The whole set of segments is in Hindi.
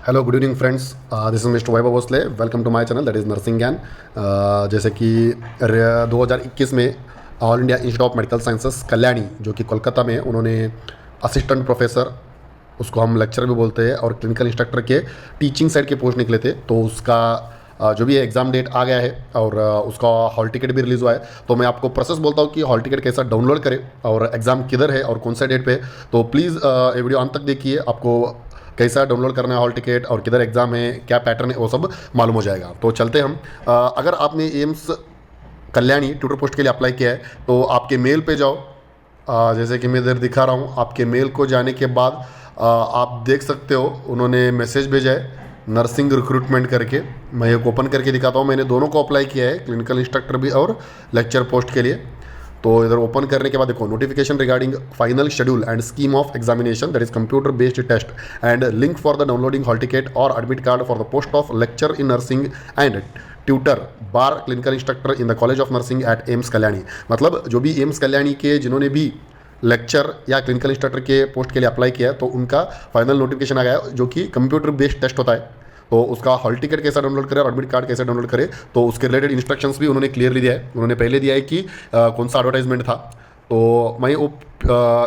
Hello good evening friends, this is mister Vaibhav Bhosale. Welcome to my channel that is nursing Gyan. जैसे कि 2021 में all India institute of medical sciences Kalyani जो कि कोलकाता में है, उन्होंने असिस्टेंट प्रोफेसर, उसको हम लेक्चर भी बोलते हैं, और क्लिनिकल इंस्ट्रक्टर के टीचिंग साइड के पोस्ट निकले थे। तो उसका जो भी एग्ज़ाम डेट आ गया है और उसका हॉल टिकट भी रिलीज़ हुआ है। तो मैं आपको प्रोसेस बोलता हूँ कि हॉल टिकट कैसा डाउनलोड करें और एग्ज़ाम किधर है और कौन सा डेट पे है। तो प्लीज़ ये वीडियो अंत तक देखिए, आपको कैसा डाउनलोड करना है हॉल टिकट और किधर एग्ज़ाम है, क्या पैटर्न है, वो सब मालूम हो जाएगा। तो चलते हम। अगर आपने एम्स कल्याणी ट्यूटर पोस्ट के लिए अप्लाई किया है तो आपके मेल पे जाओ। जैसे कि मैं इधर दिखा रहा हूँ, आपके मेल को जाने के बाद आप देख सकते हो उन्होंने मैसेज भेजा है नर्सिंग रिक्रूटमेंट करके। मैं एक ओपन करके दिखाता हूँ, मैंने दोनों को अप्लाई किया है, क्लिनिकल इंस्ट्रक्टर भी और लेक्चर पोस्ट के लिए। तो इधर ओपन करने के बाद देखो, notification regarding final schedule and scheme of examination that is computer based test and link for the downloading hall ticket और admit card for the post of lecture in nursing and tutor bar clinical instructor in the college of nursing at AIIMS Kalyani. मतलब जो भी एम्स कल्याणी के जिन्होंने भी लेक्चर या क्लिनिकल इंस्ट्रक्टर के पोस्ट के लिए अप्लाई किया है तो उनका फाइनल नोटिफिकेशन आ गया है, जो कि कंप्यूटर बेस्ड टेस्ट होता है। तो उसका हॉल टिकट कैसे डाउनलोड करें और एडमिट कार्ड कैसे डाउनलोड करें, तो उसके रिलेटेड इंस्ट्रक्शंस भी उन्होंने क्लियरली दिया है। उन्होंने पहले दिया है कि कौन सा एडवर्टाइजमेंट था। तो मैं वो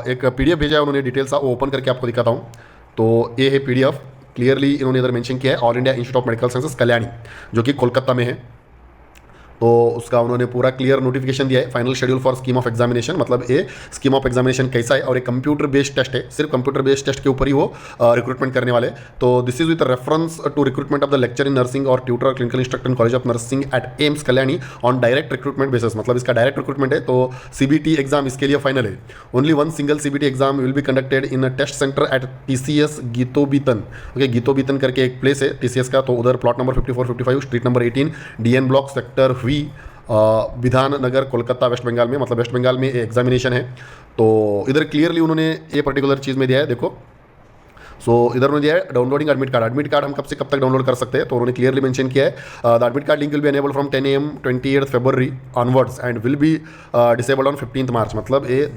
एक पीडीएफ भेजा है उन्होंने डिटेल्स, वो ओपन करके आपको दिखाता हूँ। तो ये है पीडीएफ, क्लियरली इन्होंने इधर मेंशन किया है all India institute of medical sciences Kalyani, जो कि कोलकाता में है। तो उसका उन्होंने पूरा क्लियर नोटिफिकेशन दिया है, final schedule for scheme of examination. मतलब ये स्कीम ऑफ एग्जामिनेशन कैसा है, और एक कंप्यूटर बेस्ड टेस्ट है, सिर्फ कंप्यूटर बेस्ड टेस्ट के ऊपर ही वो रिक्रूटमेंट करने वाले। तो this is with reference to recruitment of the lecture in nursing और tutor clinical instructor in college of nursing at AIIMS Kalyani on direct recruitment basis. मतलब इसका डायरेक्ट रिक्रूटमेंट है, तो सीबीटी एग्जाम इसके लिए फाइनल है। Only one single CBT exam will be conducted in a test centre at TCS Gitobitan. Okay, Gitobitan करके एक प्लेस है टीसीएस का, तो उधर plot number 5455 street number 18 DN block sector V Bidhan Nagar Kolkata waste Bengal में। मतलब वेस्ट बंगाल में एग्जामिनेशन है। तो इधर क्लियरली उन्होंने ये पर्टिकुलर चीज़ में दिया है, देखो। सो इधर उन्होंने दिया है downloading admit card. Admit card हम कब से कब तक डाउनलोड कर सकते हैं, तो उन्होंने क्लियरली मेंशन किया है the admit card link will be enable from 10 AM 28 February onwards and will be disabled on 15 March। मतलब ये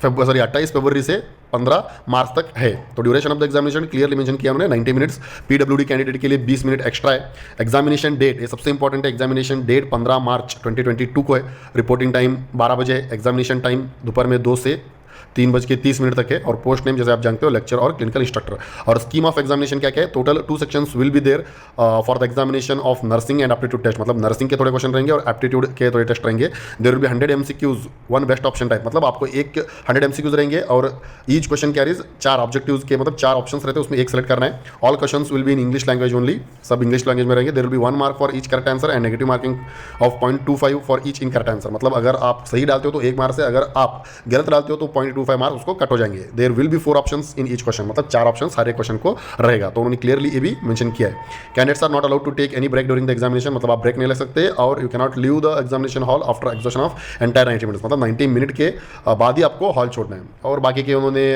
28 फरवरी से 15 मार्च तक है। तो duration of the examination clearly mention किया उन्होंने 90 मिनट्स। पीडब्ल्यूडी कैंडिडेट के लिए 20 मिनट एक्स्ट्रा है। एग्जामिनेशन डेट, ये सबसे इंपॉर्टेंट है, एग्जामिनेशन डेट 15 मार्च 2022 को है। रिपोर्टिंग टाइम 12 बजे है। एग्जामिनेशन टाइम दोपहर में 2 से 3:30 तक है। और पोस्ट नेम जैसे आप जानते हो लेक्चर और क्लिनिकल इंस्ट्रक्टर। और स्कीम ऑफ एग्जामिनेशन क्या क्या है, total 2 sections will be there for the examination of nursing and aptitude test. मतलब नर्सिंग के थोड़े क्वेश्चन रहेंगे और एप्टीट्यूड के थोड़े टेस्ट रहेंगे। There will be 100 MCQs, 1 best option type. मतलब आपको 100 MCQs रहेंगे और ईच क्वेश्चन कैरीज 4 ऑब्जेक्टिव्स के, मतलब 4 ऑप्शंस रहते हैं, उसमें एक सेलेक्ट करना है। All questions will be in English language only, सब इंग्लिश लैंग्वेज में रहेंगे। There will be 1 mark for each correct answer and negative marking of 0.25 for each incorrect answer. मतलब अगर आप सही डालते हो तो 1 मार्क से, अगर आप गलत डालते हो तो 0.25 मार्क उसको कट हो जाएंगे। There will be 4 options in each question, मतलब 4 ऑप्शन हर एक क्वेश्चन को रहेगा। तो उन्होंने क्लियरली ये भी मेंशन किया है। Candidates are not allowed to take any break during the examination. मतलब आप ब्रेक नहीं ले सकते, और you can not leave the examination hall after exhaustion of entire 90 minutes. मतलब 90 मिनट के बाद ही आपको हॉल छोड़ना है। और बाकी के उन्होंने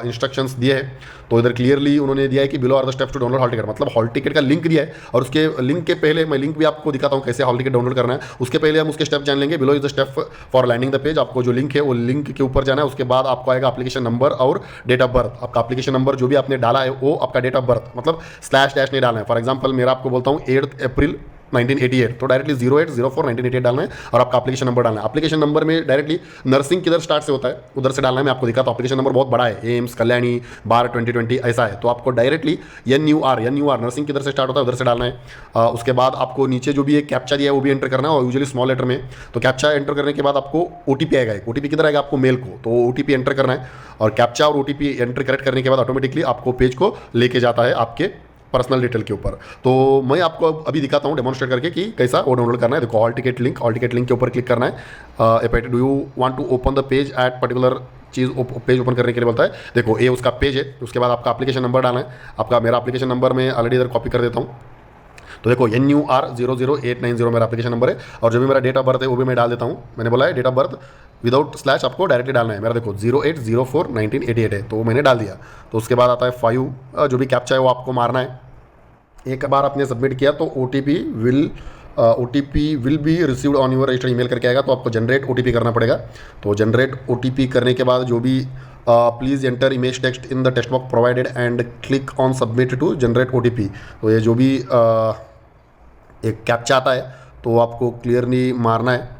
इंस्ट्रक्शंस दिए हैं। तो इधर क्लियरली उन्होंने दिया है कि below are the steps to download hall ticket. मतलब हॉल टिकट का लिंक दिया है, और उसके लिंक के पहले मैं लिंक भी आपको दिखाता हूँ कैसे हॉल टिकट डाउनलोड करना है। उसके पहले हम उसके स्टेप जान लेंगे। Below is the step for landing the page. आपको जो लिंक है वो लिंक के ऊपर जाना है। उसके बाद आपको आएगा एप्लीकेशन नंबर और डेट ऑफ बर्थ। आपका एप्लीकेशन नंबर जो भी आपने डाला है वो आपका डेट ऑफ बर्थ, मतलब स्लैश डैश नहीं डालना है। फॉर एग्जांपल मेरा आपको बोलता हूँ 8 अप्रैल 1988, तो डायरेक्टली 0804 1988 डालना है और आपका एप्लीकेशन नंबर डालना है। एप्लीकेशन नंबर में डायरेक्टली नर्सिंग किधर स्टार्ट से होता है उधर से डालना है। मैं आपको दिखाता हूँ, एप्लीकेशन नंबर बहुत बड़ा है, एम्स कल्याणी बार 2020 ऐसा है। तो आपको डायरेक्टली NUR नर्सिंग किधर से स्टार्ट होता है उधर से डालना है। उसके बाद आपको नीचे जो भी एक कैप्चा दिया है वो भी एंटर करना है, और यूजुअली स्मॉल लेटर में। तो कैप्चा एंटर करने के बाद आपको OTP आएगा। OTP किधर आएगा आपको, मेल को। तो OTP एंटर करना है, और कैप्चा और OTP एंटर करेक्ट करने के बाद ऑटोमेटिकली आपको पेज को लेके जाता है आपके पर्सनल डिटेल के ऊपर। तो मैं आपको अभी दिखाता हूँ डेमोन्स्ट्रेट करके कि कैसा वो डाउनलोड करना है। देखो, हॉल टिकट लिंक के ऊपर क्लिक करना है। Do you want to open the page at particular चीज़ पेज ओपन करने के लिए बोलता है। देखो, ये उसका पेज है। उसके बाद आपका एप्लीकेशन नंबर डालना है। आपका मेरा एप्लीकेशन नंबर मैं ऑलरेडी इधर कॉपी कर देता हूँ। तो देखो, NUR 00890 मेरा एप्लीकेशन नंबर है, और जो भी मेरा डेट ऑफ बर्थ है वो भी मैं डाल देता हूँ। मैंने बोला है date of birth without slash आपको डायरेक्टली डालना है। मेरा देखो 0804 1988 है, तो मैंने डाल दिया। तो उसके बाद आता है 5, जो भी कैप्चा है वो आपको मारना है। एक बार आपने सबमिट किया तो OTP will OTP will be received on your registered email करके आएगा, तो आपको जनरेट OTP करना पड़ेगा। तो जनरेट OTP करने के बाद जो भी please enter image text in the text box provided and click on submit to generate OTP। तो ये जो भी एक कैप्चा आता है तो आपको क्लियरली मारना है।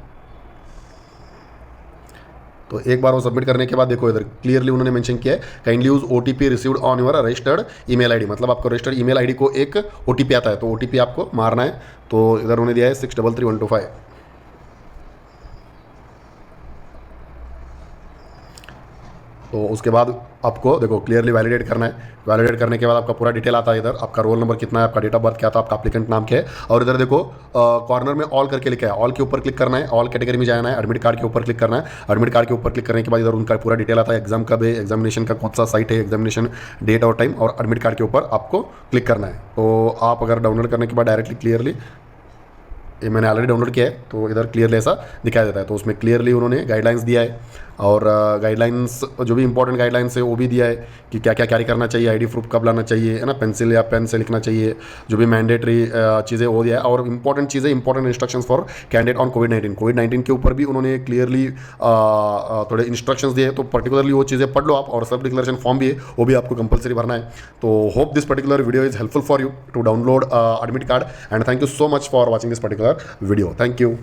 तो एक बार वो सबमिट करने के बाद देखो इधर क्लियरली उन्होंने मेंशन किया है kindly use OTP received on your registered email ID, मतलब आपको रजिस्टर्ड ईमेल आईडी को एक OTP आता है, तो OTP आपको मारना है। तो इधर उन्होंने दिया है 633125। तो उसके बाद आपको देखो क्लियरली वैलिडेट करना है। वैलिडेट करने के बाद आपका पूरा डिटेल आता है, इधर आपका रोल नंबर कितना है, आपका डेट ऑफ बर्थ क्या था, आपका एप्लीकेंट नाम क्या है, और इधर देखो कॉर्नर में ऑल करके लिखा है, ऑल के ऊपर क्लिक करना है, ऑल कैटेगरी में जाना है, एडमिट कार्ड के ऊपर क्लिक करना है। एडमिट कार्ड के ऊपर क्लिक करने के बाद इधर उनका पूरा डिटेल आता है, एग्जाम कब है, एग्जामिनेशन का कौन सा साइट है, एग्जामिनेशन डेट और टाइम, और एडमिट कार्ड के ऊपर आपको क्लिक करना है। तो आप अगर डाउनलोड करने के बाद डायरेक्टली क्लियरली, ये मैंने ऑलरेडी डाउनलोड किया है तो इधर क्लियरली ऐसा दिखाई देता है। तो उसमें क्लियरली उन्होंने गाइडलाइंस दिया है, और गाइडलाइंस जो भी इंपॉर्टेंट गाइडलाइंस है वो भी दिया है कि क्या क्या कैरी करना चाहिए, आईडी प्रूफ कब लाना चाहिए, है ना, पेंसिल या पेन से लिखना चाहिए, जो भी मैंडेटरी चीज़ें वो दिया है। और इंपॉर्टेंट चीज़ें, important instructions for candidate on कोविड-19 के ऊपर भी उन्होंने क्लियरली थोड़े इंस्ट्रक्शंस दिए, तो पर्टिकुलरली वो चीज़ें पढ़ लो आप। और सेल्फ डिक्लेरेशन फॉर्म भी है, वो भी आपको कंपलसरी भरना है। तो hope this particular video is helpful for you to download admit card, and thank you so much for watching this particular video. Thank you.